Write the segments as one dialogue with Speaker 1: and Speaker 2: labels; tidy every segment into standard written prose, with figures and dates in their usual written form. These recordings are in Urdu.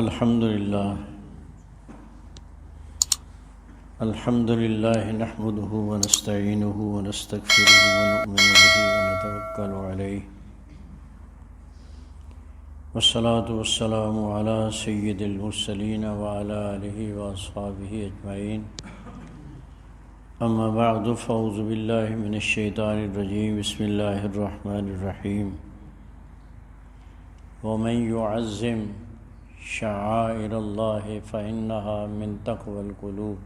Speaker 1: الحمد لله نحمده ونستعينه ونستغفره ونؤمن به ونتوكل عليه والصلاة والسلام على سيد المرسلين وعلى آله وأصحابه أجمعين أما بعد فأعوذ بالله من الشيطان الرجيم بسم الله الرحمن الرحيم ومن يعظم شعائر الله فإنها من تقوى القلوب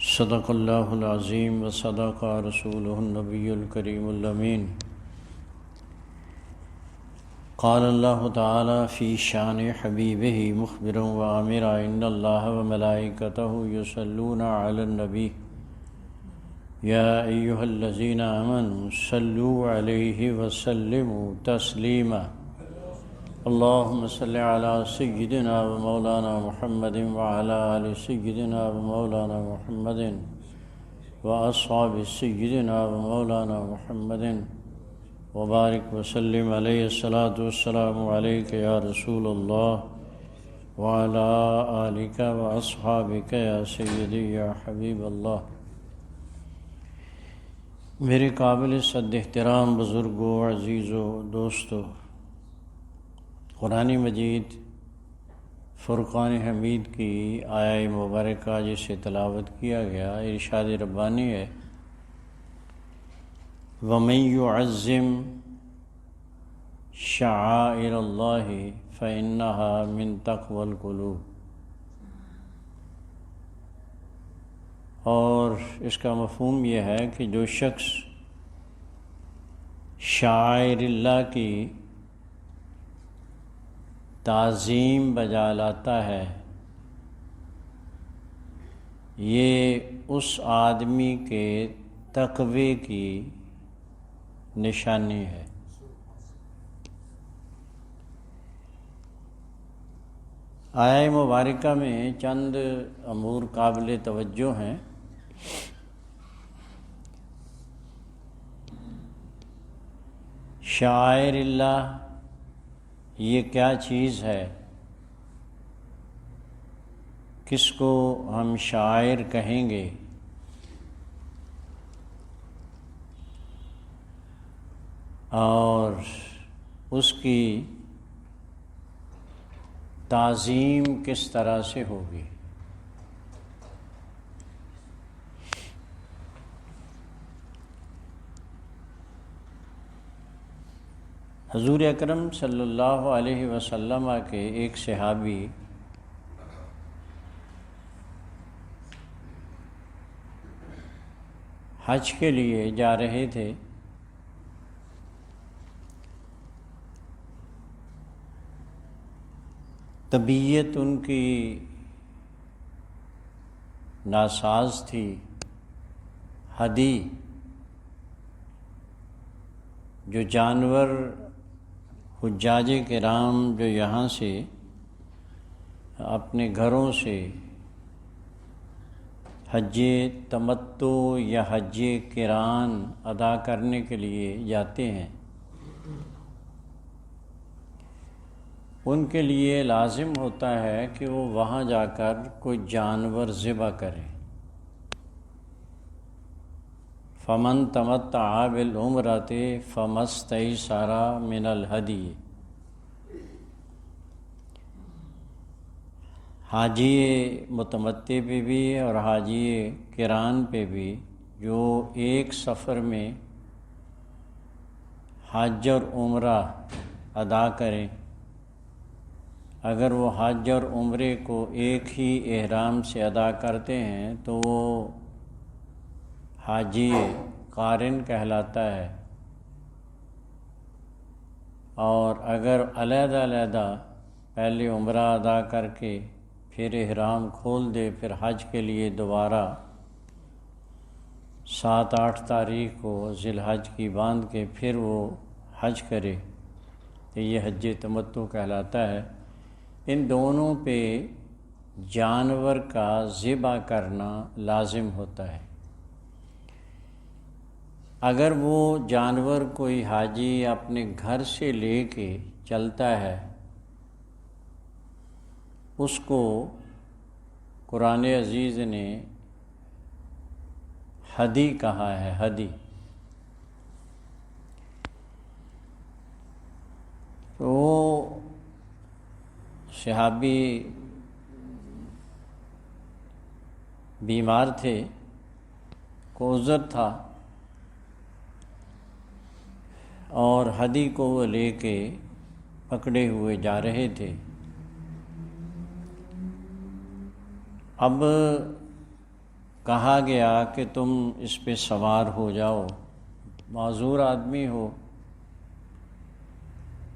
Speaker 1: صدق الله العظيم وصدق رسوله النبي الكريم الأمين قال الله تعالى في شان حبيبه مخبرا وآمرا إن الله وملائكته يصلون على النبي يا أيها الذين آمنوا صلوا عليه وسلموا تسليما اللهم صل على سيدنا ومولانا محمد وعلى آل سيدنا ومولانا محمد وأصحاب سيدنا ومولانا محمد وبارك وسلم عليه الصلاة والسلام عليك يا رسول الله وعلى آلك وأصحابك يا سيدي يا حبيب الله۔ میرے قابل صد احترام بزرگوں، عزیزوں، دوستوں، قرآن مجید فرقان حمید کی آیہ مبارکہ جسے تلاوت کیا گیا ارشاد ربانی ہے وَمَن يُعَظِّمْ شَعَائِرَ اللَّهِ فَإِنَّهَا مِن تَقْوَى الْقُلُوبِ، اور اس کا مفہوم یہ ہے کہ جو شخص شعائر اللہ کی تعظیم بجا لاتا ہے یہ اس آدمی کے تقوی کی نشانی ہے۔ آیہ مبارکہ میں چند امور قابل توجہ ہیں۔ شعائر اللہ یہ کیا چیز ہے، کس کو ہم شاعر کہیں گے؟ اور اس کی تعظیم کس طرح سے ہوگی؟ حضور اکرم صلی اللہ علیہ وسلم کے ایک صحابی حج کے لیے جا رہے تھے، طبیعت ان کی ناساز تھی، ہدی جو جانور حجاج کرام جو یہاں سے اپنے گھروں سے حج تمتع یا حج قران ادا کرنے کے لیے جاتے ہیں، ان کے لیے لازم ہوتا ہے کہ وہ وہاں جا کر کوئی جانور ذبح کریں۔ فمن تمتع بالعمرۃ فما استیسر من الہدی، حاجی متمتع پہ بھی اور حاجی قران پہ بھی جو ایک سفر میں حج اور عمرہ ادا کریں، اگر وہ حج اور عمرے کو ایک ہی احرام سے ادا کرتے ہیں تو وہ حاجی قارن کہلاتا ہے، اور اگر علیحدہ علیحدہ پہلے عمرہ ادا کر کے پھر احرام کھول دے، پھر حج کے لیے دوبارہ 7-8 تاریخ کو ذی الحج کی باندھ کے پھر وہ حج کرے تو یہ حج تمتع کہلاتا ہے۔ ان دونوں پہ جانور کا ذبح کرنا لازم ہوتا ہے۔ اگر وہ جانور کوئی حاجی اپنے گھر سے لے کے چلتا ہے اس کو قرآن عزیز نے ہدی کہا ہے، ہدی۔ تو وہ صحابی بیمار تھے، کو عذر تھا، اور ہدی کو وہ لے کے پکڑے ہوئے جا رہے تھے۔ اب کہا گیا کہ تم اس پہ سوار ہو جاؤ، معذور آدمی ہو،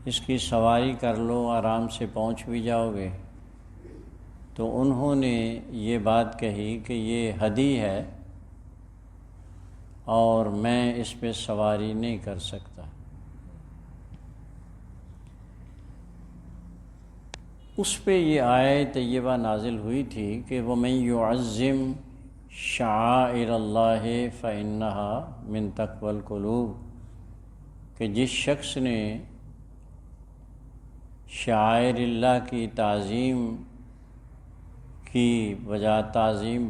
Speaker 1: اس کی سواری کر لو، آرام سے پہنچ بھی جاؤ گے۔ تو انہوں نے یہ بات کہی کہ یہ ہدی ہے اور میں اس پہ سواری نہیں کر سکتا۔ اس پہ یہ آیت طیبہ نازل ہوئی تھی کہ وَمَن يُعَظِّمْ شَعَائِرَ اللَّهِ فَإِنَّهَا مِن تَقْوَى الْقُلُوبِ، کہ جس شخص نے شعائر اللہ کی تعظیم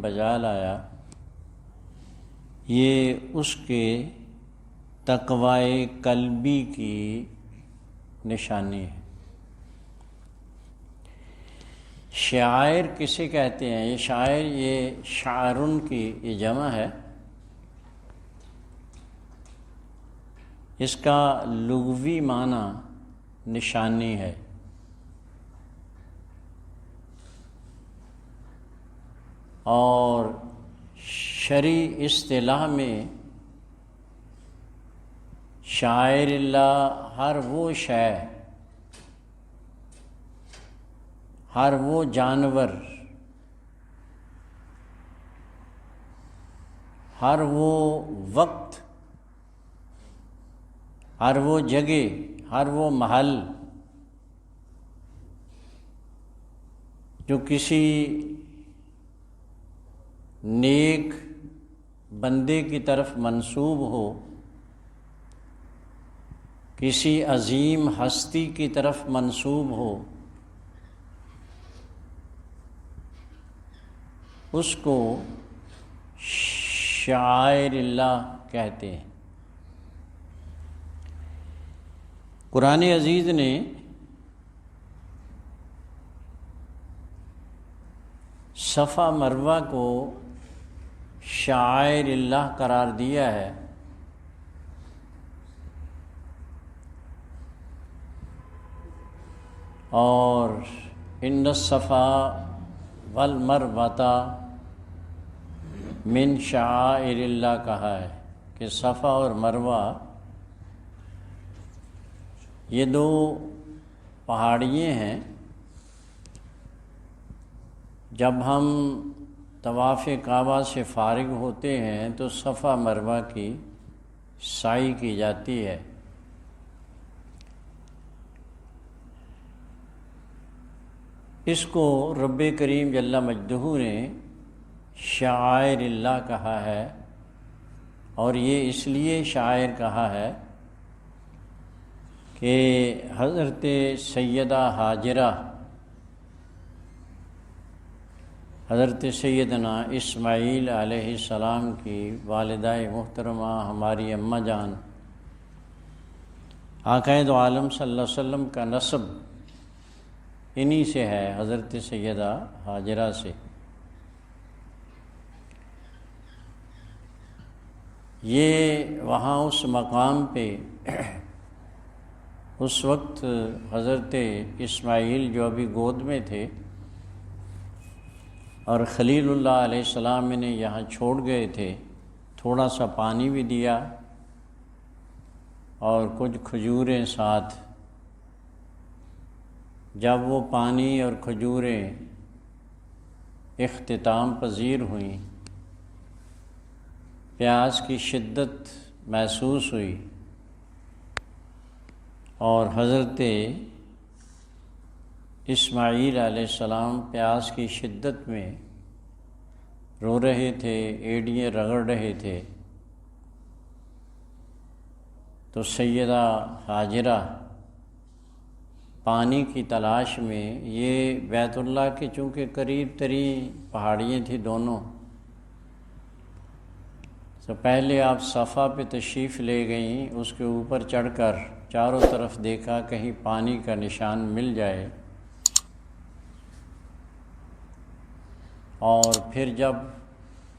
Speaker 1: بجا لایا، یہ اس کے تقوی قلبی کی نشانی ہے۔ شعائر کسے کہتے ہیں؟ یہ شاعر، یہ شعرن کی یہ جمع ہے۔ اس کا لغوی معنی نشانی ہے، اور شرعی اصطلاح میں شاعر اللہ ہر وہ شے، ہر وہ جانور، ہر وہ وقت، ہر وہ جگہ، ہر وہ محل جو کسی نیک بندے کی طرف منسوب ہو، کسی عظیم ہستی کی طرف منسوب ہو، اس کو شعائر اللہ کہتے ہیں۔ قرآن عزیز نے صفا مروہ کو شعائر اللہ قرار دیا ہے، اور ان الصفا والمروۃ من شعائر اللہ کہا ہے کہ صفا اور مروہ یہ دو پہاڑیاں ہیں۔ جب ہم طواف کعبہ سے فارغ ہوتے ہیں تو صفا مروہ کی سعی کی جاتی ہے۔ اس کو رب کریم جل مجدہ نے شعائر اللہ کہا ہے، اور یہ اس لیے شاعر کہا ہے کہ حضرت سیدہ ہاجرہ، حضرت سیدنا اسماعیل علیہ السلام کی والدہ محترمہ، ہماری اماں جان، آقا دو عالم صلی اللہ علیہ وسلم کا نسب انہی سے ہے، حضرت سیدہ ہاجرہ سے۔ یہ وہاں اس مقام پہ اس وقت حضرت اسماعیل جو ابھی گود میں تھے، اور خلیل اللہ علیہ السلام نے یہاں چھوڑ گئے تھے، تھوڑا سا پانی بھی دیا اور کچھ کھجوریں ساتھ۔ جب وہ پانی اور کھجوریں اختتام پذیر ہوئیں، پیاس کی شدت محسوس ہوئی، اور حضرت اسماعیل علیہ السلام پیاس کی شدت میں رو رہے تھے، ایڑیاں رگڑ رہے تھے، تو سیدہ ہاجرہ پانی کی تلاش میں، یہ بیت اللہ کے چونکہ قریب ترین پہاڑیاں تھیں دونوں، تو پہلے آپ صفا پہ تشریف لے گئیں، اس کے اوپر چڑھ کر چاروں طرف دیکھا کہیں پانی کا نشان مل جائے، اور پھر جب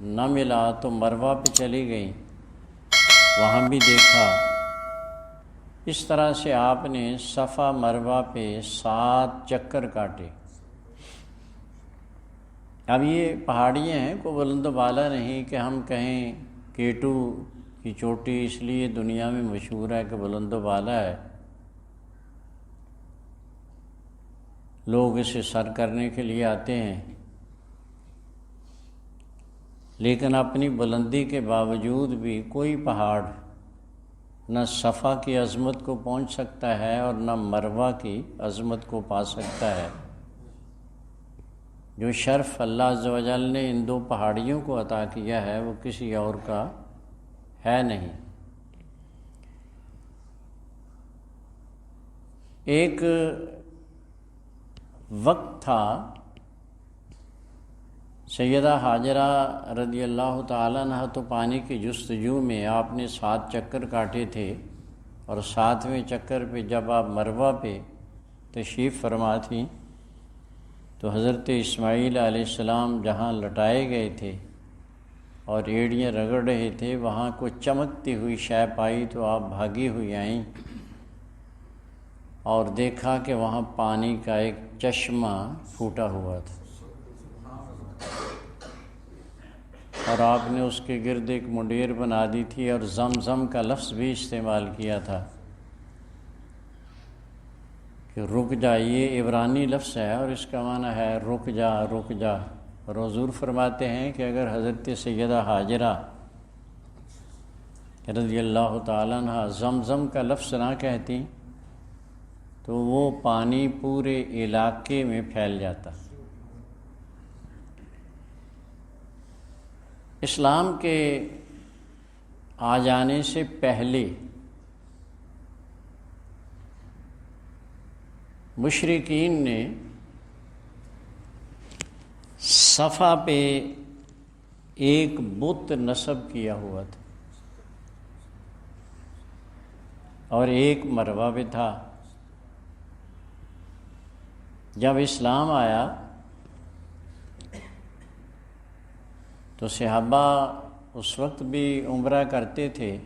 Speaker 1: نہ ملا تو مروہ پہ چلی گئیں، وہاں بھی دیکھا۔ اس طرح سے آپ نے صفا مروہ پہ 7 چکر کاٹے۔ اب یہ پہاڑیاں ہیں، کوئی بلند و بالا نہیں کہ ہم کہیں کیٹو کی چوٹی اس لیے دنیا میں مشہور ہے کہ بلند و بالا ہے، لوگ اسے سر کرنے کے لیے آتے ہیں، لیکن اپنی بلندی کے باوجود بھی کوئی پہاڑ نہ صفا کی عظمت کو پہنچ سکتا ہے اور نہ مروہ کی عظمت کو پا سکتا ہے۔ جو شرف اللہ عز و جل نے ان 2 پہاڑیوں کو عطا کیا ہے وہ کسی اور کا ہے نہیں۔ ایک وقت تھا سیدہ حاجرہ رضی اللہ تعالیٰ عنہ تو پانی کی جستجو میں آپ نے 7 چکر کاٹے تھے، اور 7ویں چکر پہ جب آپ مروہ پہ تشریف فرما تھیں تو حضرت اسماعیل علیہ السلام جہاں لٹائے گئے تھے اور ایڑیاں رگڑ رہے تھے، وہاں کوئی چمکتی ہوئی شے پائی تو آپ بھاگی ہوئی آئیں اور دیکھا کہ وہاں پانی کا ایک چشمہ پھوٹا ہوا تھا، اور آپ نے اس کے گرد ایک منڈیر بنا دی تھی اور زمزم کا لفظ بھی استعمال کیا تھا کہ رک جا۔ یہ عبرانی لفظ ہے اور اس کا معنی ہے رک جا رک جا، اور حضور فرماتے ہیں کہ اگر حضرت سیدہ حاجرہ رضی اللہ تعالیٰ عنہ زمزم کا لفظ نہ کہتی تو وہ پانی پورے علاقے میں پھیل جاتا۔ اسلام کے آ جانے سے پہلے مشرکین نے صفا پہ ایک بت نصب کیا ہوا تھا اور ایک مروہ پہ تھا۔ جب اسلام آیا تو صحابہ اس وقت بھی عمرہ کرتے تھے،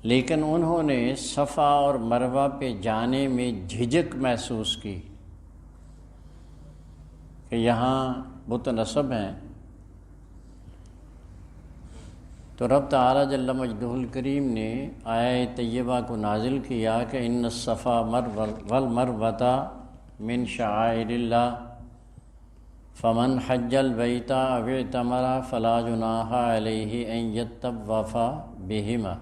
Speaker 1: لیکن انہوں نے صفا اور مروہ پہ جانے میں جھجک محسوس کی کہ یہاں بت نصب ہیں، تو رب تعالیٰ جل مجدہ الکریم نے آیہ طیبہ کو نازل کیا کہ ان الصفا والمروۃ من شعائر اللہ فمن حج البیت او اعتمر فلا جناح علیہ ان یطوف بہما،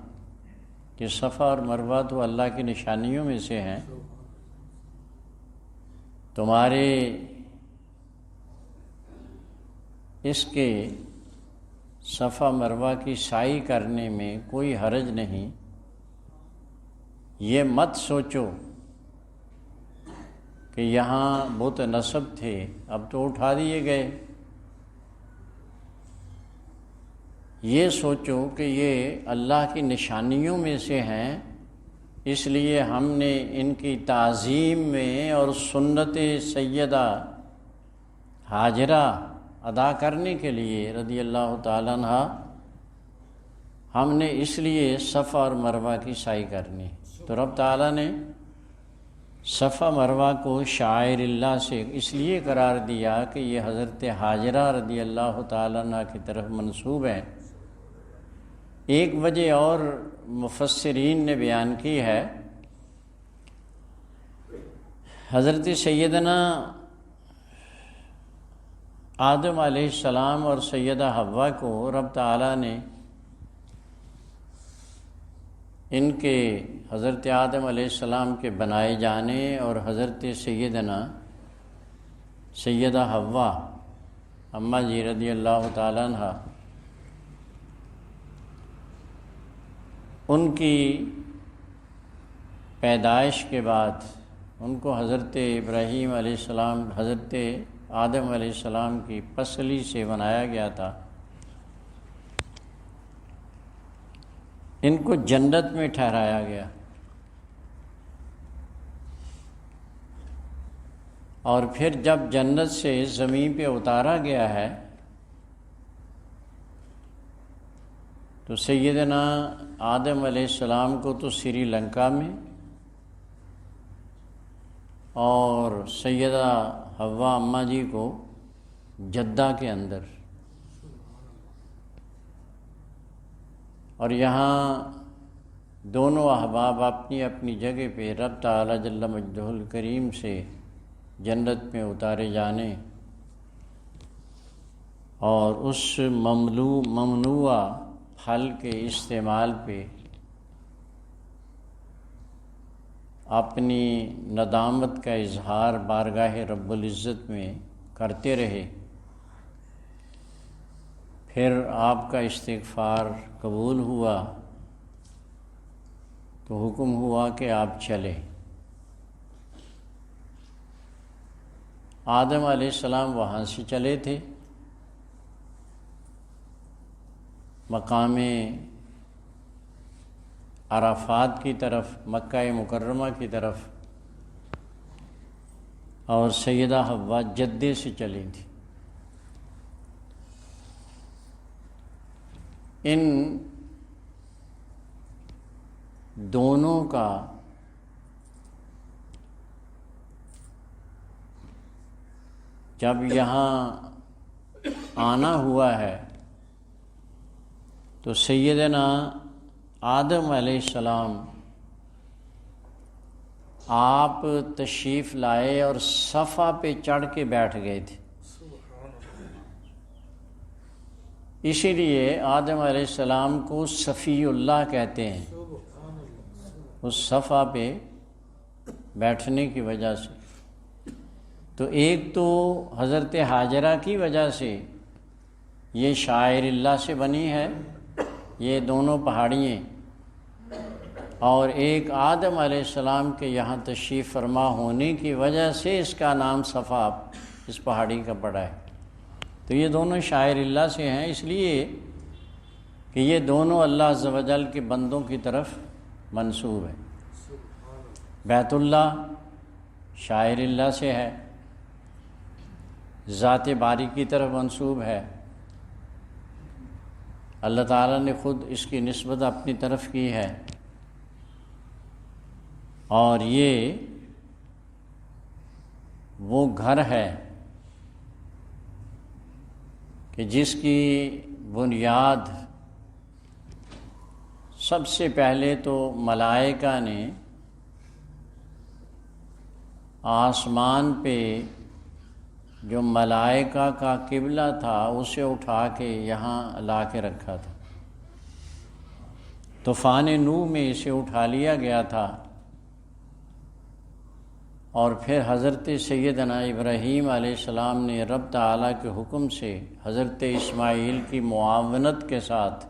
Speaker 1: کہ صفا اور مروہ تو اللہ کی نشانیوں میں سے ہیں، تمہارے اس کے صفا مروہ کی سعی کرنے میں کوئی حرج نہیں۔ یہ مت سوچو کہ یہاں بت نصب تھے اب تو اٹھا دیے گئے، یہ سوچو کہ یہ اللہ کی نشانیوں میں سے ہیں، اس لیے ہم نے ان کی تعظیم میں اور سنت سیدہ حاجرہ ادا کرنے کے لیے رضی اللہ تعالیٰ عنہ ہم نے اس لیے صفا اور مروہ کی سعی کرنی، تو رب تعالیٰ نے صفا مروہ کو شعائر اللہ سے اس لیے قرار دیا کہ یہ حضرت حاجرہ رضی اللہ تعالیٰ عنہ کی طرف منسوب ہیں۔ ایک وجہ اور مفسرین نے بیان کی ہے، حضرت سیدنا آدم علیہ السلام اور سیدہ حوا کو رب تعالیٰ نے ان کے حضرت آدم علیہ السلام کے بنائے جانے اور حضرت سیدہ حوا اماں جی رضی اللہ تعالیٰ عنہ ان کی پیدائش کے بعد ان کو حضرت ابراہیم علیہ السلام، حضرت آدم علیہ السلام کی پسلی سے بنایا گیا تھا، ان کو جنت میں ٹھہرایا گیا، اور پھر جب جنت سے زمین پہ اتارا گیا ہے تو سیدنا آدم علیہ السلام کو تو سری لنکا میں اور سیدہ حوا اماں جی کو جدہ کے اندر، اور یہاں دونوں احباب اپنی اپنی جگہ پہ رب تعالی جل مجدہ الکریم سے جنت میں اتارے جانے اور اس ممنوع پھل کے استعمال پہ اپنی ندامت کا اظہار بارگاہ رب العزت میں کرتے رہے۔ پھر آپ کا استغفار قبول ہوا تو حکم ہوا کہ آپ چلے۔ آدم علیہ السلام وہاں سے چلے تھے مقام عرفات کی طرف، مکہ مکرمہ کی طرف، اور سیدہ حوا جدے سے چلی تھی۔ ان دونوں کا جب یہاں آنا ہوا ہے تو سیدنا آدم علیہ السلام آپ تشریف لائے اور صفا پہ چڑھ کے بیٹھ گئے تھے، اسی لیے آدم علیہ السلام کو صفی اللہ کہتے ہیں، اس صفا پہ بیٹھنے کی وجہ سے۔ تو ایک تو حضرت ہاجرہ کی وجہ سے یہ شاعر اللہ سے بنی ہے یہ دونوں پہاڑیاں، اور ایک آدم علیہ السلام کے یہاں تشریف فرما ہونے کی وجہ سے اس کا نام صفا اس پہاڑی کا پڑا ہے۔ تو یہ دونوں شاعر اللہ سے ہیں، اس لیے کہ یہ دونوں اللہ عز و جل کے بندوں کی طرف منسوب ہے۔ بیت اللہ شاعر اللہ سے ہے، ذات باری کی طرف منسوب ہے، اللہ تعالیٰ نے خود اس کی نسبت اپنی طرف کی ہے، اور یہ وہ گھر ہے کہ جس کی بنیاد سب سے پہلے تو ملائکہ نے آسمان پہ جو ملائکہ کا قبلہ تھا اسے اٹھا کے یہاں لا کے رکھا تھا، طوفان نوح میں اسے اٹھا لیا گیا تھا، اور پھر حضرت سیدنا ابراہیم علیہ السلام نے رب تعالیٰ کے حکم سے حضرت اسماعیل کی معاونت کے ساتھ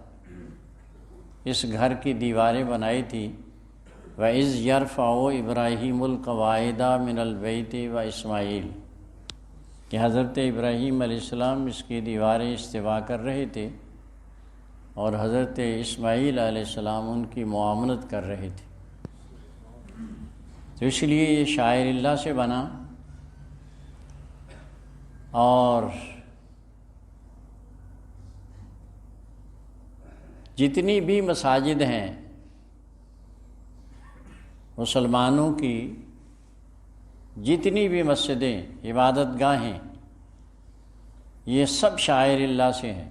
Speaker 1: اس گھر کی دیواریں بنائی تھی۔ وَإِذْ يَرْفَعُ إِبْرَاهِيمُ الْقَوَاعِدَ مِنَ الْبَيْتِ وَإِسْمَاعِيلُ، کہ حضرت ابراہیم علیہ السلام اس کی دیواریں استوا کر رہے تھے اور حضرت اسماعیل علیہ السلام ان کی معاونت کر رہے تھے، تو اس لیے یہ شاعر اللہ سے بنا۔ اور جتنی بھی مساجد ہیں مسلمانوں کی، جتنی بھی مسجدیں، عبادت گاہیں، یہ سب شاعر اللہ سے ہیں،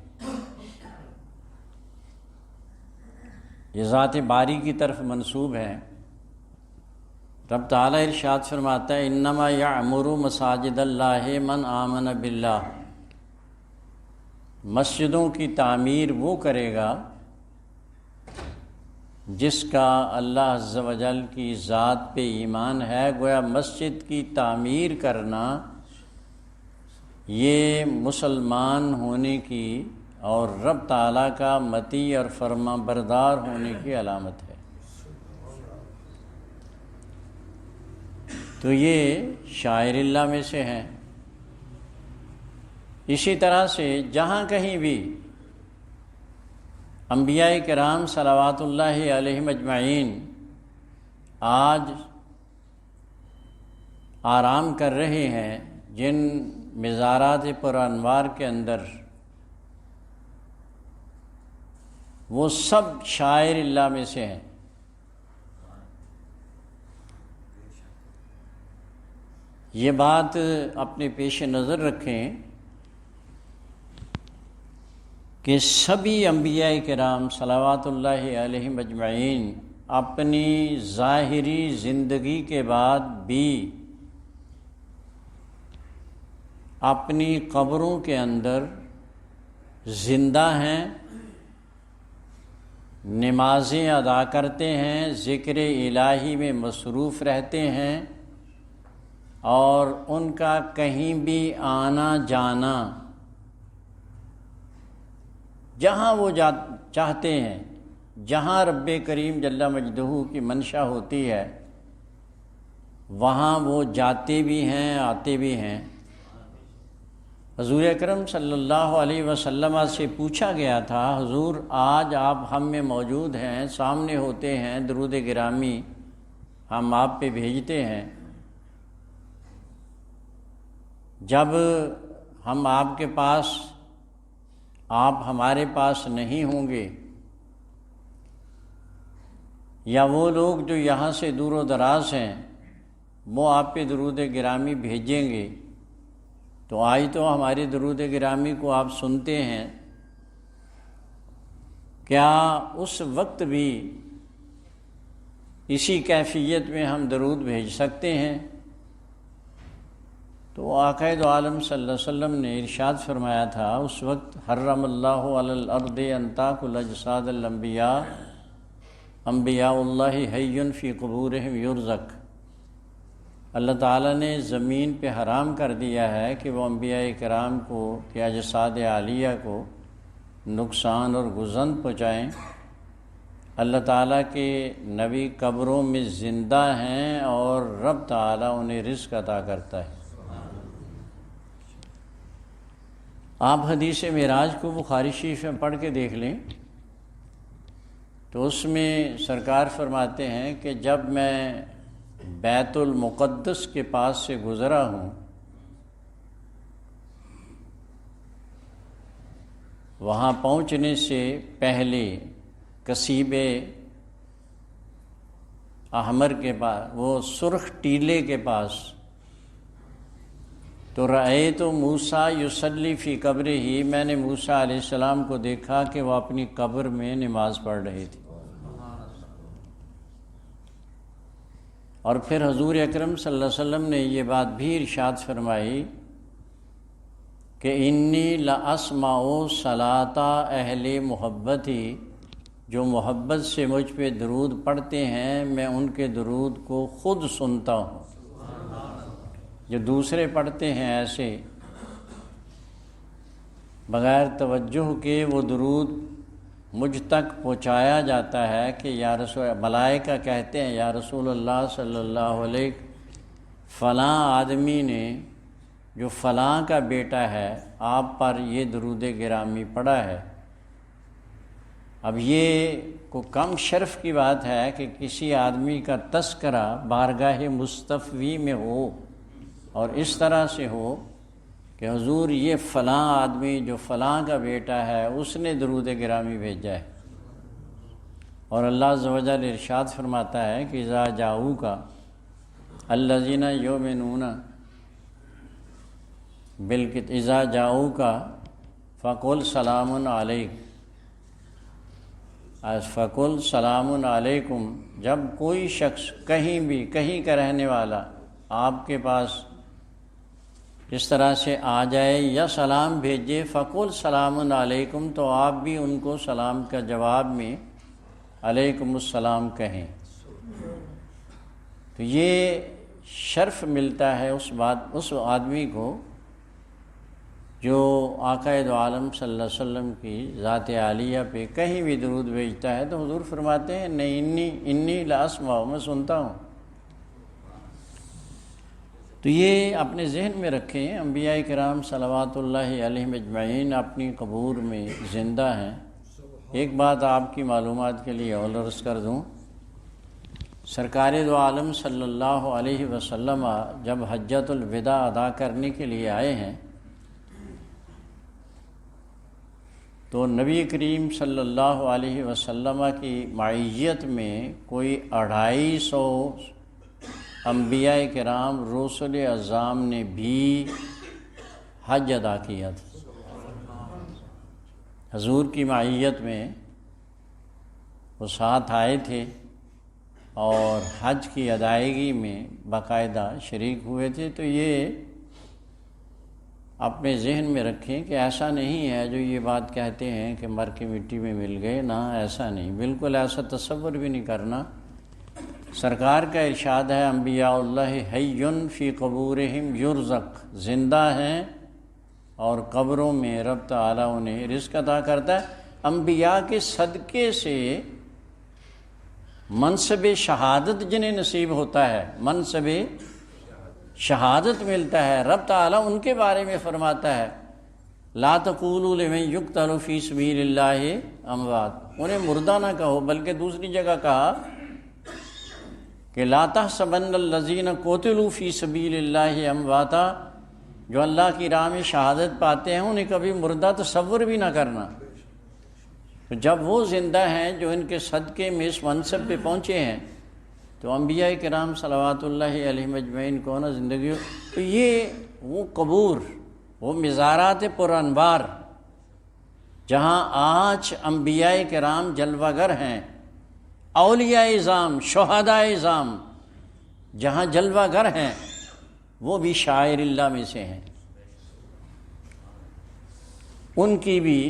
Speaker 1: یہ ذات باری کی طرف منسوب ہیں۔ رب تعالیٰ ارشاد فرماتا ہے انما یعمر مساجد اللہ من آمن باللہ، مسجدوں کی تعمیر وہ کرے گا جس کا اللہ عز و جل کی ذات پہ ایمان ہے۔ گویا مسجد کی تعمیر کرنا یہ مسلمان ہونے کی اور رب تعالیٰ کا مطیع اور فرما بردار ہونے کی علامت ہے۔ تو یہ شاعر اللہ میں سے ہیں۔ اسی طرح سے جہاں کہیں بھی انبیاء کرام صلوات اللہ علیہم اجمعین آج آرام کر رہے ہیں، جن مزارات پر انوار کے اندر، وہ سب شاعر اللہ میں سے ہیں۔ یہ بات اپنے پیش نظر رکھیں کہ سبھی انبیاء کرام صلوات اللہ علیہم اجمعین اپنی ظاہری زندگی کے بعد بھی اپنی قبروں کے اندر زندہ ہیں، نمازیں ادا کرتے ہیں، ذکر الہی میں مصروف رہتے ہیں، اور ان کا کہیں بھی آنا جانا جہاں وہ چاہتے ہیں، جہاں رب کریم جل مجدہ کی منشا ہوتی ہے وہاں وہ جاتے بھی ہیں، آتے بھی ہیں۔ حضور اکرم صلی اللہ علیہ وسلم سے پوچھا گیا تھا، حضور آج آپ ہم میں موجود ہیں، سامنے ہوتے ہیں، درود گرامی ہم آپ پہ بھیجتے ہیں، جب ہم آپ کے پاس، آپ ہمارے پاس نہیں ہوں گے، یا وہ لوگ جو یہاں سے دور و دراز ہیں وہ آپ پہ درود گرامی بھیجیں گے، تو آج تو ہمارے درود گرامی کو آپ سنتے ہیں، کیا اس وقت بھی اسی کیفیت میں ہم درود بھیج سکتے ہیں؟ تو آقا دو عالم صلی اللہ علیہ وسلم نے ارشاد فرمایا تھا اس وقت، حرم اللہ علی الارض ان تاکل اجساد الانبیاء، انبیاء اللہ حی فی قبورہم یرزق۔ اللہ تعالیٰ نے زمین پہ حرام کر دیا ہے کہ وہ انبیاء کرام کو کہ اجساد عالیہ کو نقصان اور گزند پہنچائیں۔ اللہ تعالیٰ کے نبی قبروں میں زندہ ہیں اور رب تعالیٰ انہیں رزق عطا کرتا ہے۔ آپ حدیث معراج کو بخاری شریف میں پڑھ کے دیکھ لیں تو اس میں سرکار فرماتے ہیں کہ جب میں بیت المقدس کے پاس سے گزرا ہوں، وہاں پہنچنے سے پہلے کسیب احمر کے پاس، وہ سرخ ٹیلے کے پاس، تو رأیت موسیٰ یصلی فی قبرہ، میں نے موسیٰ علیہ السلام کو دیکھا کہ وہ اپنی قبر میں نماز پڑھ رہے تھے۔ اور پھر حضور اکرم صلی اللہ علیہ وسلم نے یہ بات بھی ارشاد فرمائی کہ انی لاسمع صلاۃ اہل محبتی، جو محبت سے مجھ پہ درود پڑھتے ہیں میں ان کے درود کو خود سنتا ہوں۔ جو دوسرے پڑھتے ہیں ایسے بغیر توجہ کے وہ درود مجھ تک پہنچایا جاتا ہے کہ یا رسول، ملائکہ کہتے ہیں یا رسول اللہ صلی اللہ علیہ، فلاں آدمی نے جو فلاں کا بیٹا ہے آپ پر یہ درود گرامی پڑھا ہے۔ اب یہ کو کم شرف کی بات ہے کہ کسی آدمی کا تذکرہ بارگاہ مصطفی میں ہو اور اس طرح سے ہو کہ حضور یہ فلاں آدمی جو فلاں کا بیٹا ہے اس نے درود گرامی بھیجا ہے۔ اور اللہ عز و جل ارشاد فرماتا ہے کہ اذا جاؤک الذین یؤمنون اذا جاؤک فقل سلام علیک، فقل سلام علیکم، جب کوئی شخص کہیں بھی، کہیں کا رہنے والا آپ کے پاس اس طرح سے آ جائے یا سلام بھیجے، فقل سلام علیکم، تو آپ بھی ان کو سلام کا جواب میں علیکم السلام کہیں۔ تو یہ شرف ملتا ہے اس آدمی کو جو آقا دو عالم صلی اللہ علیہ وسلم کی ذات عالیہ پہ کہیں بھی درود بھیجتا ہے، تو حضور فرماتے ہیں نہیں انی لاسمع، میں سنتا ہوں۔ تو یہ اپنے ذہن میں رکھیں، انبیاء کرام صلوات اللہ علیہم اجمعین اپنی قبور میں زندہ ہیں۔ ایک بات آپ کی معلومات کے لیے اور عرض کر دوں، سرکار دو عالم صلی اللہ علیہ وسلم جب حجۃ الوداع ادا کرنے کے لیے آئے ہیں تو نبی کریم صلی اللہ علیہ وسلم کی معیت میں کوئی 250 انبیاء کرام رسل اعظام نے بھی حج ادا کیا تھا۔ حضور کی معیت میں وہ ساتھ آئے تھے اور حج کی ادائیگی میں باقاعدہ شریک ہوئے تھے۔ تو یہ اپنے ذہن میں رکھیں کہ ایسا نہیں ہے جو یہ بات کہتے ہیں کہ مر کے مٹی میں مل گئے، نہ ایسا نہیں، بالکل ایسا تصور بھی نہیں کرنا۔ سرکار کا ارشاد ہے انبیاء اللہ حی فی قبورہم یرزق، زندہ ہیں اور قبروں میں رب تعالیٰ انہیں رزق عطا کرتا ہے۔ انبیاء کے صدقے سے منصب شہادت جنہیں نصیب ہوتا ہے، منصب شہادت ملتا ہے، رب تعالیٰ ان کے بارے میں فرماتا ہے لا تقولوا لمن یقتل فی سبیل اللہ اموات، انہیں مردہ نہ کہو، بلکہ دوسری جگہ کہا کہ لا تحسبن الذین قتلوا فی سبیل اللہ امواتا، جو اللہ کی راہ میں شہادت پاتے ہیں انہیں کبھی مردہ تصور بھی نہ کرنا۔ تو جب وہ زندہ ہیں جو ان کے صدقے میں اس منصب پہ پہنچے ہیں تو انبیاء کرام صلوات اللہ علیہم اجمعین کو نہ زندگی ہو، تو یہ وہ قبور، وہ مزارات پر انوار جہاں آج انبیاء کرام جلوہ گر ہیں، اولیاء اعظام، شہداء اعظام جہاں جلوہ گر ہیں، وہ بھی شاعر اللہ میں سے ہیں۔ ان کی بھی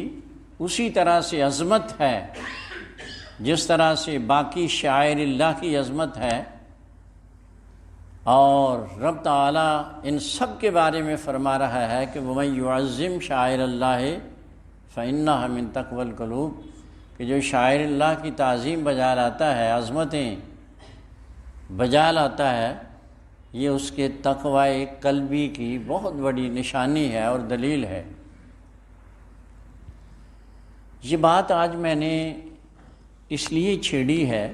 Speaker 1: اسی طرح سے عظمت ہے جس طرح سے باقی شاعر اللہ کی عظمت ہے، اور رب تعالیٰ ان سب کے بارے میں فرما رہا ہے کہ وَمَن يُعَظِّمْ شَعَائِرَ اللَّهِ فَإِنَّهَا مِن تَقْوَى الْقُلُوبِ، کہ جو شاعر اللہ کی تعظیم بجا لاتا ہے، عظمتیں بجا لاتا ہے، یہ اس کے تقوی قلبی کی بہت بڑی نشانی ہے اور دلیل ہے۔ یہ بات آج میں نے اس لیے چھیڑی ہے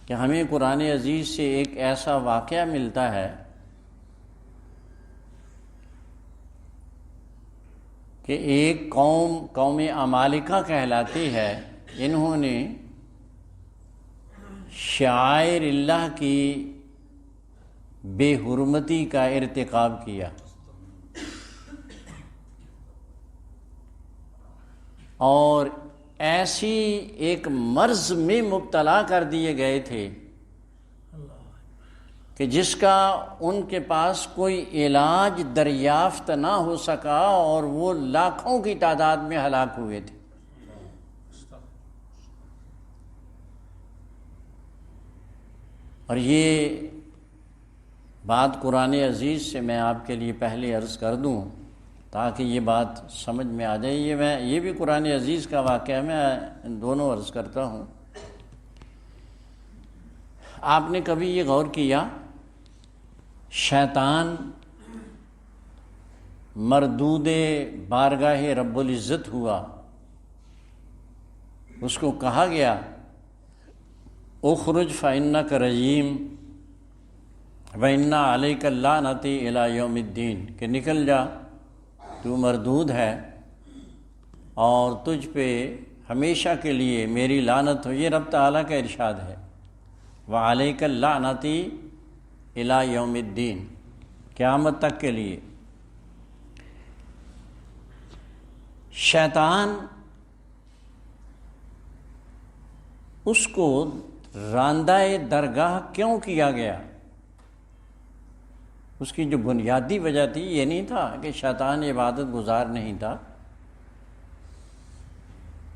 Speaker 1: کہ ہمیں قرآن عزیز سے ایک ایسا واقعہ ملتا ہے کہ ایک قوم عمالقہ کہلاتی ہے، انہوں نے شعائر اللہ کی بے حرمتی کا ارتکاب کیا اور ایسی ایک مرض میں مبتلا کر دیے گئے تھے کہ جس کا ان کے پاس کوئی علاج دریافت نہ ہو سکا، اور وہ لاکھوں کی تعداد میں ہلاک ہوئے تھے۔ اور یہ بات قرآن عزیز سے میں آپ کے لیے پہلے عرض کر دوں تاکہ یہ بات سمجھ میں آ جائے۔ یہ بھی قرآن عزیز کا واقعہ میں دونوں عرض کرتا ہوں۔ آپ نے کبھی یہ غور کیا، شیطان مردود بارگاہ رب العزت ہوا، اس کو کہا گیا اخرج فإنک رجیم وإن علیک اللعنۃ الی یوم الدین، کہ نکل جا، تو مردود ہے اور تجھ پہ ہمیشہ کے لیے میری لعنت ہو۔ یہ رب تعالیٰ کا ارشاد ہے، وعلیک اللعنۃ الی یوم الدین، قیامت تک کے لیے۔ شیطان اس کو راندہ درگاہ کیوں کیا گیا؟ اس کی جو بنیادی وجہ تھی یہ نہیں تھا کہ شیطان عبادت گزار نہیں تھا،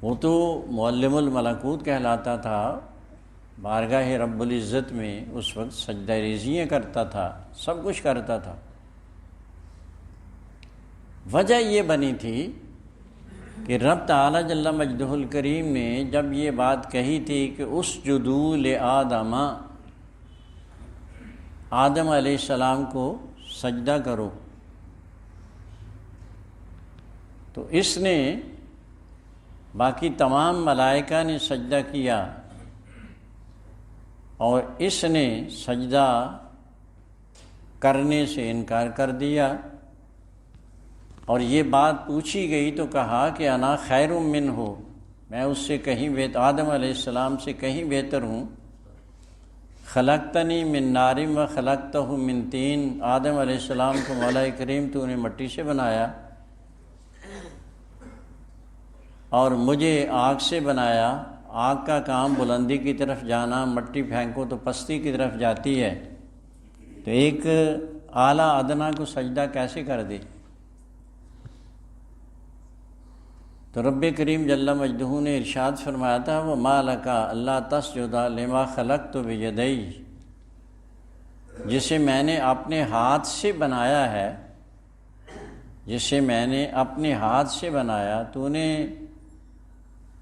Speaker 1: وہ تو معلم الملکوت کہلاتا تھا، بارگاہ رب العزت میں اس وقت سجدہ ریزیاں کرتا تھا، سب کچھ کرتا تھا۔ وجہ یہ بنی تھی کہ رب تعالیٰ جل مجدہ الکریم نے جب یہ بات کہی تھی کہ اسجدوا لآدم، آدم علیہ السلام کو سجدہ کرو، تو اس نے باقی تمام ملائکہ نے سجدہ کیا اور اس نے سجدہ کرنے سے انکار کر دیا، اور یہ بات پوچھی گئی تو کہا کہ انا خیر منہ، میں اس سے کہیں بہتر، آدم علیہ السلام سے کہیں بہتر ہوں، خلقتنی من نار و خلقتہ من طین، آدم علیہ السلام کو مولا کریم تو نے مٹی سے بنایا اور مجھے آگ سے بنایا، آگ کا کام بلندی کی طرف جانا، مٹی پھینکو تو پستی کی طرف جاتی ہے، تو ایک اعلیٰ ادنا کو سجدہ کیسے کر دے؟ تو رب کریم جل مجدہ نے ارشاد فرمایا تھا وَمَا لَكَ أَلَّا تَسْجُدَ لِمَا خَلَقْتُ بِيَدَيَّ، جسے میں نے اپنے ہاتھ سے بنایا ہے، جسے میں نے اپنے ہاتھ سے بنایا، تو نے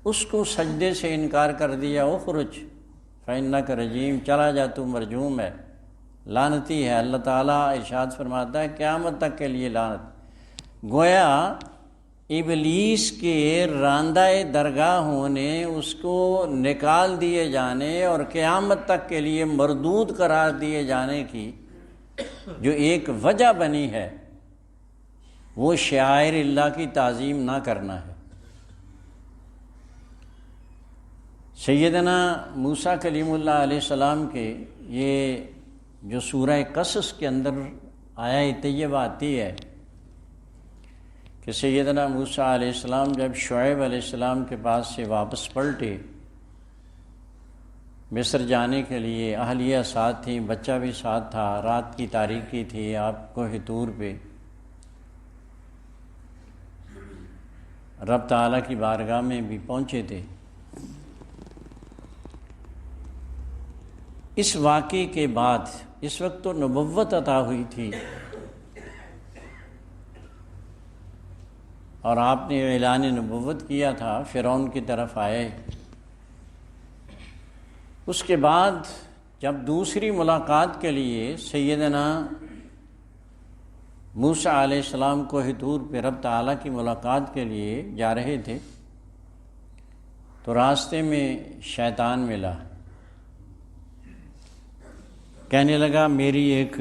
Speaker 1: اس کو سجدے سے انکار کر دیا، اخرج فإنک رجیم، چلا جا تو مرجوم ہے، لعنتی ہے۔ اللہ تعالیٰ ارشاد فرماتا ہے قیامت تک کے لیے لعنت۔ گویا ابلیس کے راندہ درگاہوں نے اس کو نکال دیے جانے اور قیامت تک کے لیے مردود قرار دیے جانے کی جو ایک وجہ بنی ہے وہ شعائر اللہ کی تعظیم نہ کرنا ہے۔ سیدنا موسیٰ کلیم اللہ علیہ السلام کے یہ جو سورہ قصص کے اندر آیہ طیبہ آتی ہے کہ سیدنا موسیٰ علیہ السلام جب شعیب علیہ السلام کے پاس سے واپس پلٹے مصر جانے کے لیے، اہلیہ ساتھ تھی، بچہ بھی ساتھ تھا، رات کی تاریکی تھی، آپ کوہ طور پہ رب تعالیٰ کی بارگاہ میں بھی پہنچے تھے۔ اس واقعے کے بعد اس وقت تو نبوت عطا ہوئی تھی اور آپ نے اعلان نبوت کیا تھا، فرعون کی طرف آئے۔ اس کے بعد جب دوسری ملاقات کے لیے سیدنا موسیٰ علیہ السلام کوہ طور پہ رب تعالیٰ کی ملاقات کے لیے جا رہے تھے تو راستے میں شیطان ملا، کہنے لگا میری ایک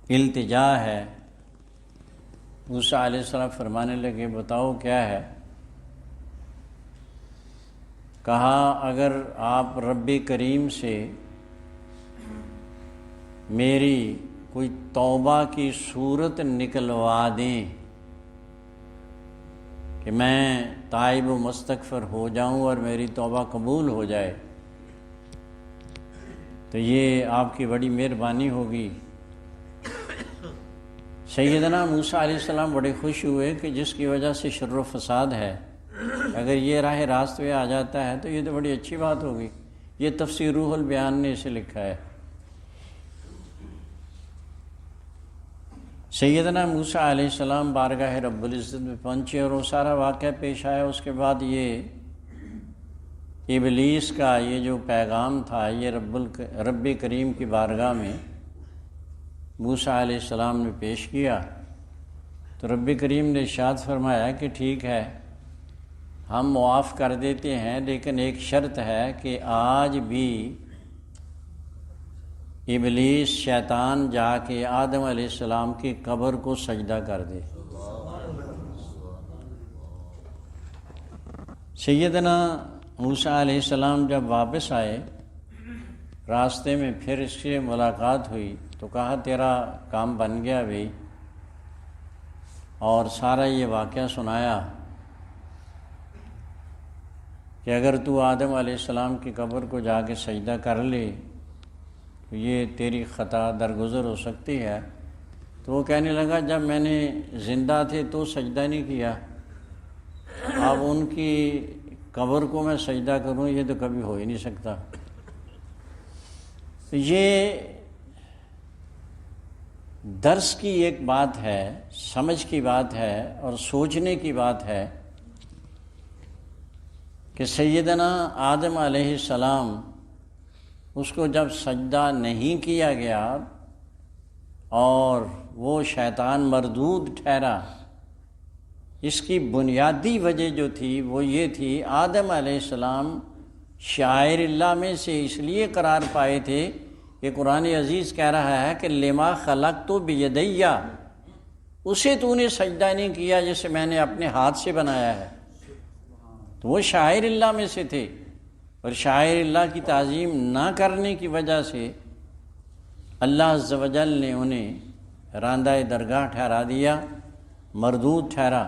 Speaker 1: التجا ہے۔ موسیٰ علیہ السلام فرمانے لگے بتاؤ کیا ہے؟ کہا اگر آپ رب کریم سے میری کوئی توبہ کی صورت نکلوا دیں کہ میں تائب و مستغفر ہو جاؤں اور میری توبہ قبول ہو جائے تو یہ آپ کی بڑی مہربانی ہوگی۔ سیدنا موسیٰ علیہ السلام بڑے خوش ہوئے کہ جس کی وجہ سے شر و فساد ہے اگر یہ راہ راست پہ آ جاتا ہے تو یہ تو بڑی اچھی بات ہوگی۔ یہ تفسیر روح البیان نے اسے لکھا ہے۔ سیدنا موسیٰ علیہ السلام بارگاہ رب العزت میں پہنچے اور وہ سارا واقعہ پیش آیا۔ اس کے بعد یہ ابلیس کا یہ جو پیغام تھا یہ رب کریم کی بارگاہ میں موسیٰ علیہ السلام نے پیش کیا تو رب کریم نے ارشاد فرمایا کہ ٹھیک ہے ہم معاف کر دیتے ہیں، لیکن ایک شرط ہے کہ آج بھی ابلیس شیطان جا کے آدم علیہ السلام کی قبر کو سجدہ کر دے۔ سیدنا موسیٰ علیہ السلام جب واپس آئے راستے میں پھر اس سے ملاقات ہوئی تو کہا تیرا کام بن گیا بھائی، اور سارا یہ واقعہ سنایا کہ اگر تو آدم علیہ السلام کی قبر کو جا کے سجدہ کر لے تو یہ تیری خطا درگزر ہو سکتی ہے۔ تو وہ کہنے لگا جب میں نے زندہ تھے تو سجدہ نہیں کیا، اب ان کی قبر کو میں سجدہ کروں یہ تو کبھی ہو ہی نہیں سکتا۔ تو یہ درس کی ایک بات ہے، سمجھ کی بات ہے اور سوچنے کی بات ہے کہ سیدنا آدم علیہ السلام اس کو جب سجدہ نہیں کیا گیا اور وہ شیطان مردود ٹھہرا، اس کی بنیادی وجہ جو تھی وہ یہ تھی، آدم علیہ السلام شاعر اللہ میں سے اس لیے قرار پائے تھے کہ قرآن عزیز کہہ رہا ہے کہ لما خلقت بیدیہ، اسے تو نے سجدہ نہیں کیا جسے میں نے اپنے ہاتھ سے بنایا ہے۔ تو وہ شاعر اللہ میں سے تھے، اور شاعر اللہ کی تعظیم نہ کرنے کی وجہ سے اللہ عز و جل نے انہیں راندہ درگاہ ٹھہرا دیا، مردود ٹھہرا۔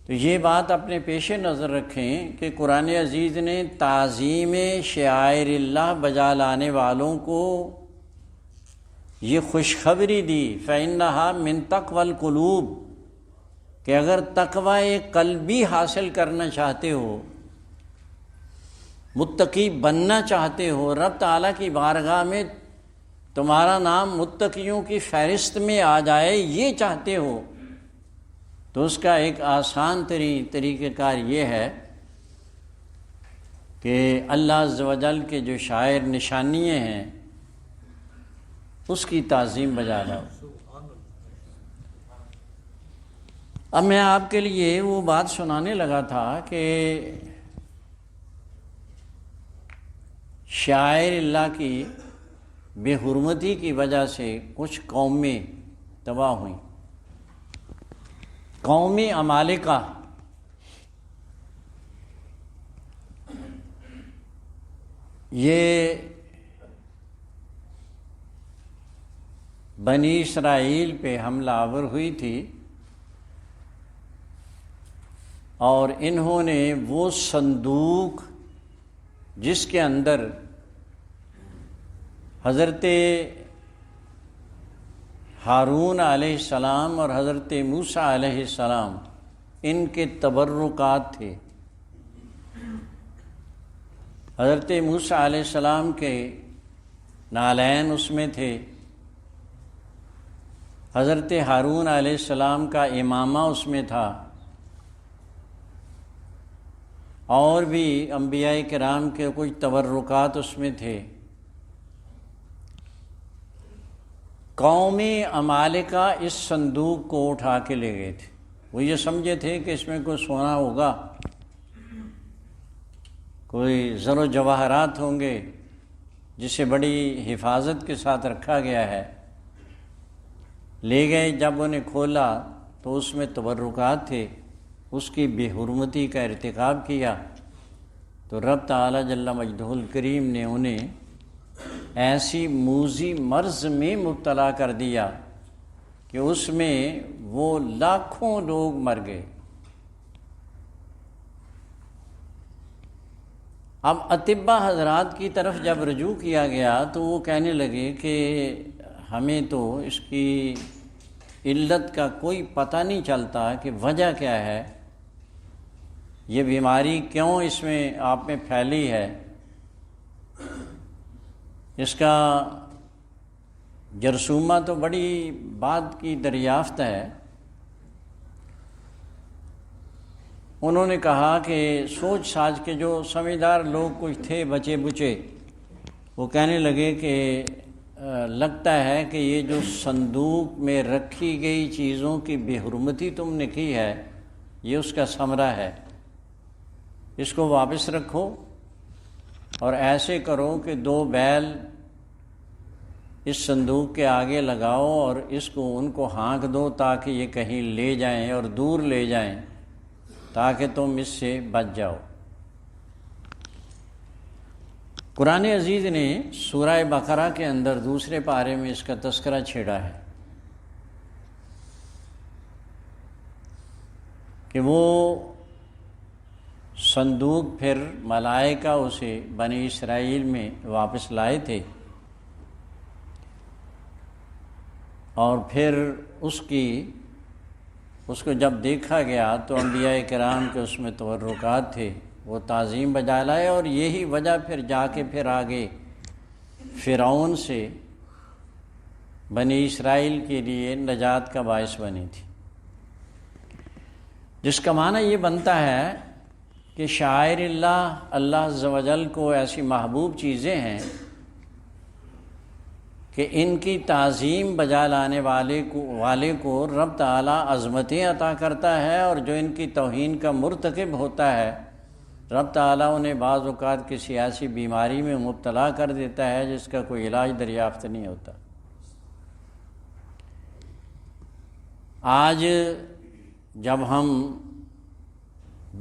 Speaker 1: تو یہ بات اپنے پیش نظر رکھیں کہ قرآن عزیز نے تعظیم شعائر اللہ بجا لانے والوں کو یہ خوشخبری دی، فَإِنَّهَا مِن تَقْوَى الْقُلُوبِ، کہ اگر تقوی قلبی حاصل کرنا چاہتے ہو، متقی بننا چاہتے ہو، رب تعالیٰ کی بارگاہ میں تمہارا نام متقیوں کی فہرست میں آ جائے، یہ چاہتے ہو، تو اس کا ایک آسان طریقہ کار یہ ہے کہ اللہ عز و جل کے جو شاعر نشانیاں ہیں اس کی تعظیم بجا لاؤ۔ اب میں آپ کے لیے وہ بات سنانے لگا تھا کہ شاعر اللہ کی بے حرمتی کی وجہ سے کچھ قومیں تباہ ہوئیں، قوم عمالقہ۔ یہ بنی اسرائیل پہ حملہ آور ہوئی تھی، اور انہوں نے وہ صندوق جس کے اندر حضرت ہارون علیہ السلام اور حضرت موسیٰ علیہ السلام ان کے تبرکات تھے، حضرت موسیٰ علیہ السلام کے نالین اس میں تھے، حضرت ہارون علیہ السلام کا امامہ اس میں تھا، اور بھی انبیاء کرام کے کچھ تبرکات اس میں تھے۔ قوم عمالقہ اس صندوق کو اٹھا کے لے گئے تھے، وہ یہ سمجھے تھے کہ اس میں کوئی سونا ہوگا، کوئی زر و جواہرات ہوں گے جسے بڑی حفاظت کے ساتھ رکھا گیا ہے۔ لے گئے، جب انہیں کھولا تو اس میں تبرکات تھے، اس کی بے حرمتی کا ارتکاب کیا، تو رب تعالی جل مجدہ الکریم نے انہیں ایسی موذی مرض میں مبتلا کر دیا کہ اس میں وہ لاکھوں لوگ مر گئے۔ اب اطباء حضرات کی طرف جب رجوع کیا گیا تو وہ کہنے لگے کہ ہمیں تو اس کی علت کا کوئی پتہ نہیں چلتا کہ وجہ کیا ہے، یہ بیماری کیوں اس میں آپ میں پھیلی ہے، اس کا جرثومہ تو بڑی بات کی دریافت ہے۔ انہوں نے کہا کہ سوچ ساچ کے جو سمجھدار لوگ کچھ تھے بچے بچے، وہ کہنے لگے کہ لگتا ہے کہ یہ جو صندوق میں رکھی گئی چیزوں کی بے حرمتی تم نے کی ہے، یہ اس کا ثمرہ ہے، اس کو واپس رکھو، اور ایسے کرو کہ 2 بیل اس صندوق کے آگے لگاؤ اور اس کو ان کو ہانک دو تاکہ یہ کہیں لے جائیں اور دور لے جائیں، تاکہ تم اس سے بچ جاؤ۔ قرآن عزیز نے سورہ بقرہ کے اندر 2 پارے میں اس کا تذکرہ چھیڑا ہے کہ وہ صندوق پھر ملائکہ اسے بنی اسرائیل میں واپس لائے تھے، اور پھر اس کو جب دیکھا گیا تو انبیاء کرام کے اس میں تبرکات تھے، وہ تعظیم بجا لائے، اور یہی وجہ پھر جا کے پھر آگے فرعون سے بنی اسرائیل کے لیے نجات کا باعث بنی تھی، جس کا معنی یہ بنتا ہے کہ شاعر اللہ عز و جل کو ایسی محبوب چیزیں ہیں کہ ان کی تعظیم بجا لانے والے کو رب تعالیٰ عظمتیں عطا کرتا ہے، اور جو ان کی توہین کا مرتکب ہوتا ہے رب تعالیٰ انہیں بعض اوقات کسی ایسی بیماری میں مبتلا کر دیتا ہے جس کا کوئی علاج دریافت نہیں ہوتا۔ آج جب ہم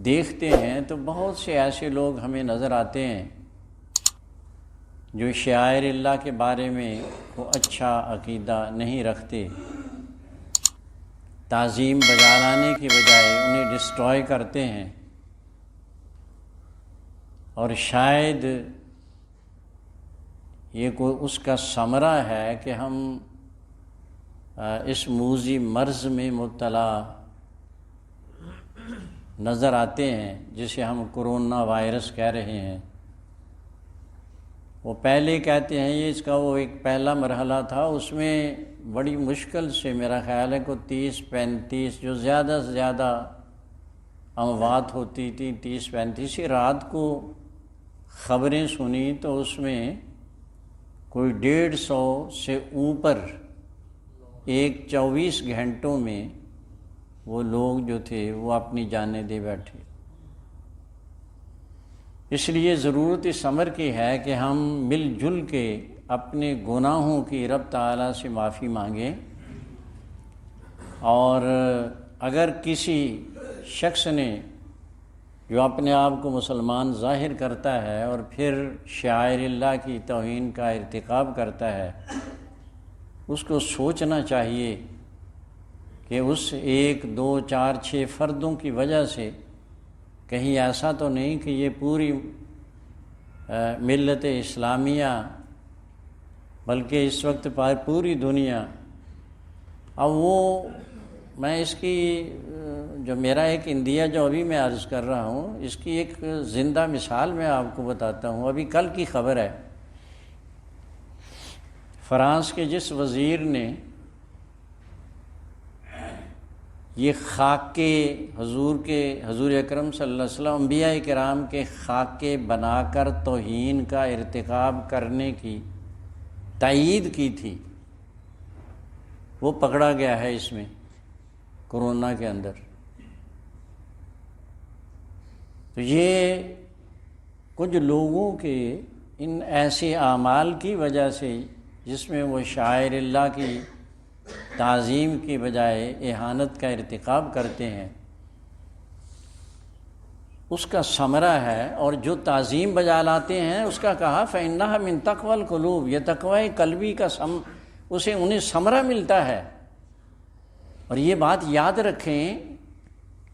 Speaker 1: دیکھتے ہیں تو بہت سے ایسے لوگ ہمیں نظر آتے ہیں جو شعائر اللہ کے بارے میں کوئی اچھا عقیدہ نہیں رکھتے، تعظیم بجا لانے کی بجائے انہیں ڈسٹروائے کرتے ہیں، اور شاید یہ کوئی اس کا ثمرہ ہے کہ ہم اس موذی مرض میں مبتلا نظر آتے ہیں جسے ہم کرونا وائرس کہہ رہے ہیں۔ وہ پہلے کہتے ہیں یہ اس کا وہ ایک پہلا مرحلہ تھا، اس میں بڑی مشکل سے میرا خیال ہے کہ 30-35 جو زیادہ سے زیادہ اموات ہوتی تھی 30-35 رات کو خبریں سنی تو اس میں کوئی 150 سے اوپر ایک 24 گھنٹوں میں وہ لوگ جو تھے وہ اپنی جانیں دے بیٹھے۔ اس لیے ضرورت اس امر کی ہے کہ ہم مل جل کے اپنے گناہوں کی رب تعالیٰ سے معافی مانگیں، اور اگر کسی شخص نے جو اپنے آپ کو مسلمان ظاہر کرتا ہے اور پھر شعائر اللہ کی توہین کا ارتکاب کرتا ہے، اس کو سوچنا چاہیے کہ اس 1 2 4 6 فردوں کی وجہ سے کہیں ایسا تو نہیں کہ یہ پوری ملت اسلامیہ بلکہ اس وقت پوری دنیا، اب وہ میں اس کی جو میرا ایک اندیا جو ابھی میں عرض کر رہا ہوں اس کی ایک زندہ مثال میں آپ کو بتاتا ہوں۔ ابھی کل کی خبر ہے، فرانس کے جس وزیر نے یہ خاکے حضور اکرم صلی اللہ علیہ وسلم انبیاء کرام کے خاکے بنا کر توہین کا ارتکاب کرنے کی تائید کی تھی، وہ پکڑا گیا ہے اس میں کورونا کے اندر۔ تو یہ کچھ لوگوں کے ان ایسے اعمال کی وجہ سے جس میں وہ شاعر اللہ کی تعظیم کی بجائے اہانت کا ارتکاب کرتے ہیں، اس کا ثمرہ ہے۔ اور جو تعظیم بجا لاتے ہیں اس کا کہا فَإِنَّهَا مِن تَقْوَى الْقُلُوبِ، یہ تقوی قلبی کا انہیں ثمرہ ملتا ہے۔ اور یہ بات یاد رکھیں،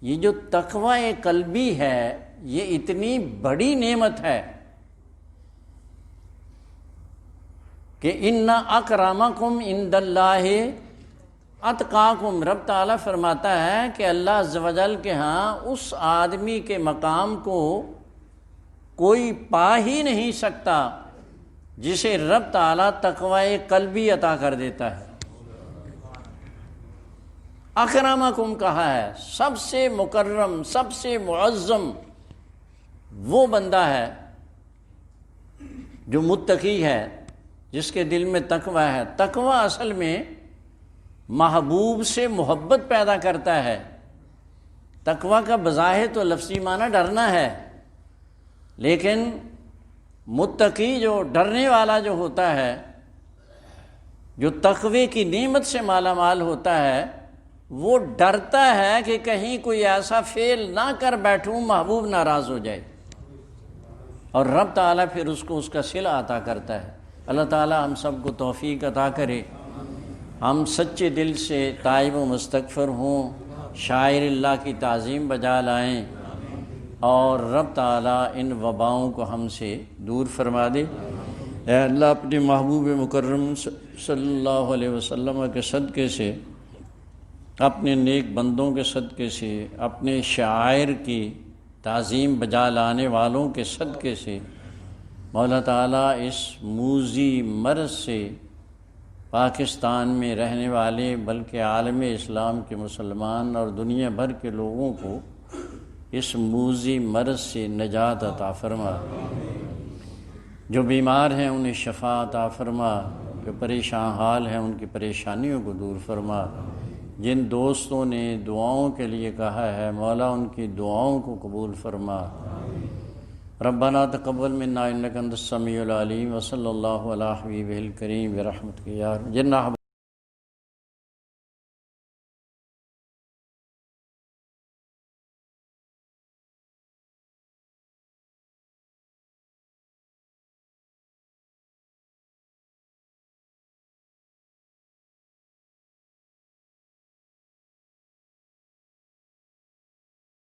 Speaker 1: یہ جو تقوی قلبی ہے یہ اتنی بڑی نعمت ہے کہ اِنَّ أَكْرَمَكُمْ عِندَ اللَّهِ اتقاکم، رب تعالیٰ فرماتا ہے کہ اللہ عز و جل کے ہاں اس آدمی کے مقام کو کوئی پا ہی نہیں سکتا جسے رب تعالیٰ تقوی قلبی عطا کر دیتا ہے۔ اکرمکم کہا ہے، سب سے مکرم سب سے معظم وہ بندہ ہے جو متقی ہے، جس کے دل میں تقوی ہے۔ تقوی اصل میں محبوب سے محبت پیدا کرتا ہے۔ تقوی کا بظاہر تو لفظی معنی ڈرنا ہے، لیکن متقی جو ڈرنے والا جو ہوتا ہے، جو تقوی کی نعمت سے مالا مال ہوتا ہے، وہ ڈرتا ہے کہ کہیں کوئی ایسا فعل نہ کر بیٹھوں محبوب ناراض ہو جائے، اور رب تعالیٰ پھر اس کو اس کا صلہ عطا کرتا ہے۔ اللہ تعالیٰ ہم سب کو توفیق عطا کرے، ہم سچے دل سے تائب و مستغفر ہوں، شاعر اللہ کی تعظیم بجا لائیں، اور رب تعالیٰ ان وباؤں کو ہم سے دور فرما دے۔ اے اللہ اپنے محبوب مکرم صلی اللہ علیہ وسلم کے صدقے سے، اپنے نیک بندوں کے صدقے سے، اپنے شاعر کی تعظیم بجا لانے والوں کے صدقے سے مولا تعالیٰ اس موذی مرض سے پاکستان میں رہنے والے بلکہ عالم اسلام کے مسلمان اور دنیا بھر کے لوگوں کو اس موذی مرض سے نجات عطا فرما۔ جو بیمار ہیں انہیں شفا عطا فرما، کے پریشان حال ہیں ان کی پریشانیوں کو دور فرما، جن دوستوں نے دعاؤں کے لیے کہا ہے مولا ان کی دعاؤں کو قبول فرما۔ ربنا تقبل منا انک انت السمیع العلیم وصلی اللہ علی حبیبہ الکریم برحمتک یا جن